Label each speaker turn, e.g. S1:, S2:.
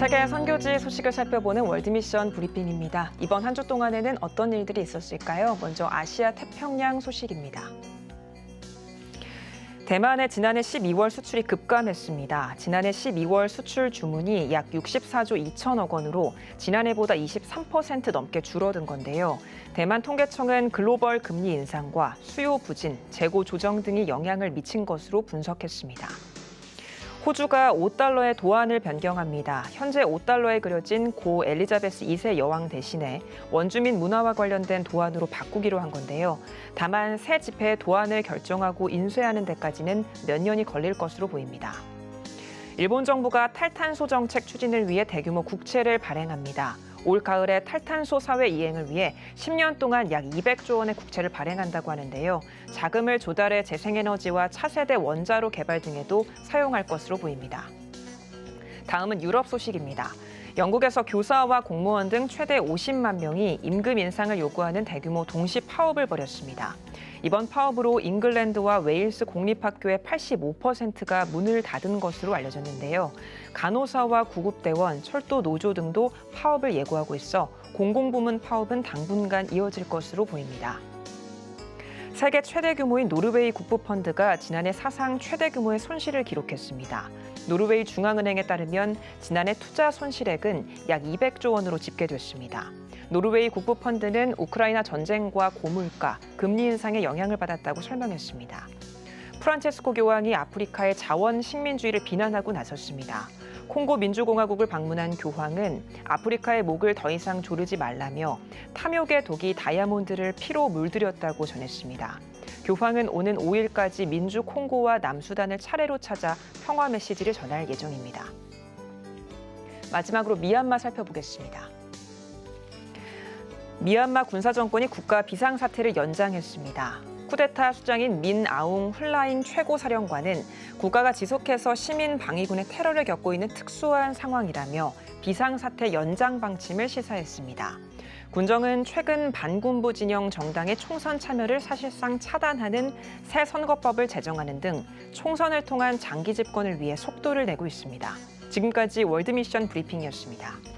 S1: 세계 선교지 소식을 살펴보는 월드미션 브리핑입니다. 이번 한 주 동안에는 어떤 일들이 있었을까요? 먼저 아시아 태평양 소식입니다. 대만의 지난해 12월 수출이 급감했습니다. 지난해 12월 수출 주문이 약 64조 2천억 원으로 지난해보다 23% 넘게 줄어든 건데요. 대만 통계청은 글로벌 금리 인상과 수요 부진, 재고 조정 등이 영향을 미친 것으로 분석했습니다. 호주가 5달러의 도안을 변경합니다. 현재 5달러에 그려진 고 엘리자베스 2세 여왕 대신에 원주민 문화와 관련된 도안으로 바꾸기로 한 건데요. 다만 새 지폐의 도안을 결정하고 인쇄하는 데까지는 몇 년이 걸릴 것으로 보입니다. 일본 정부가 탈탄소 정책 추진을 위해 대규모 국채를 발행합니다. 올 가을에 탈탄소 사회 이행을 위해 10년 동안 약 200조 원의 국채를 발행한다고 하는데요. 자금을 조달해 재생에너지와 차세대 원자로 개발 등에도 사용할 것으로 보입니다. 다음은 유럽 소식입니다. 영국에서 교사와 공무원 등 최대 50만 명이 임금 인상을 요구하는 대규모 동시 파업을 벌였습니다. 이번 파업으로 잉글랜드와 웨일스 공립학교의 85%가 문을 닫은 것으로 알려졌는데요. 간호사와 구급대원, 철도 노조 등도 파업을 예고하고 있어 공공부문 파업은 당분간 이어질 것으로 보입니다. 세계 최대 규모인 노르웨이 국부펀드가 지난해 사상 최대 규모의 손실을 기록했습니다. 노르웨이 중앙은행에 따르면 지난해 투자 손실액은 약 200조 원으로 집계됐습니다. 노르웨이 국부펀드는 우크라이나 전쟁과 고물가, 금리 인상의 영향을 받았다고 설명했습니다. 프란체스코 교황이 아프리카의 자원 식민주의를 비난하고 나섰습니다. 콩고 민주공화국을 방문한 교황은 아프리카의 목을 더 이상 조르지 말라며 탐욕의 독이 다이아몬드를 피로 물들였다고 전했습니다. 교황은 오는 5일까지 민주 콩고와 남수단을 차례로 찾아 평화 메시지를 전할 예정입니다. 마지막으로 미얀마 살펴보겠습니다. 미얀마 군사정권이 국가 비상사태를 연장했습니다. 쿠데타 수장인 민 아웅 훌라잉 최고사령관은 국가가 지속해서 시민 방위군의 테러를 겪고 있는 특수한 상황이라며 비상사태 연장 방침을 시사했습니다. 군정은 최근 반군부 진영 정당의 총선 참여를 사실상 차단하는 새 선거법을 제정하는 등 총선을 통한 장기 집권을 위해 속도를 내고 있습니다. 지금까지 월드미션 브리핑이었습니다.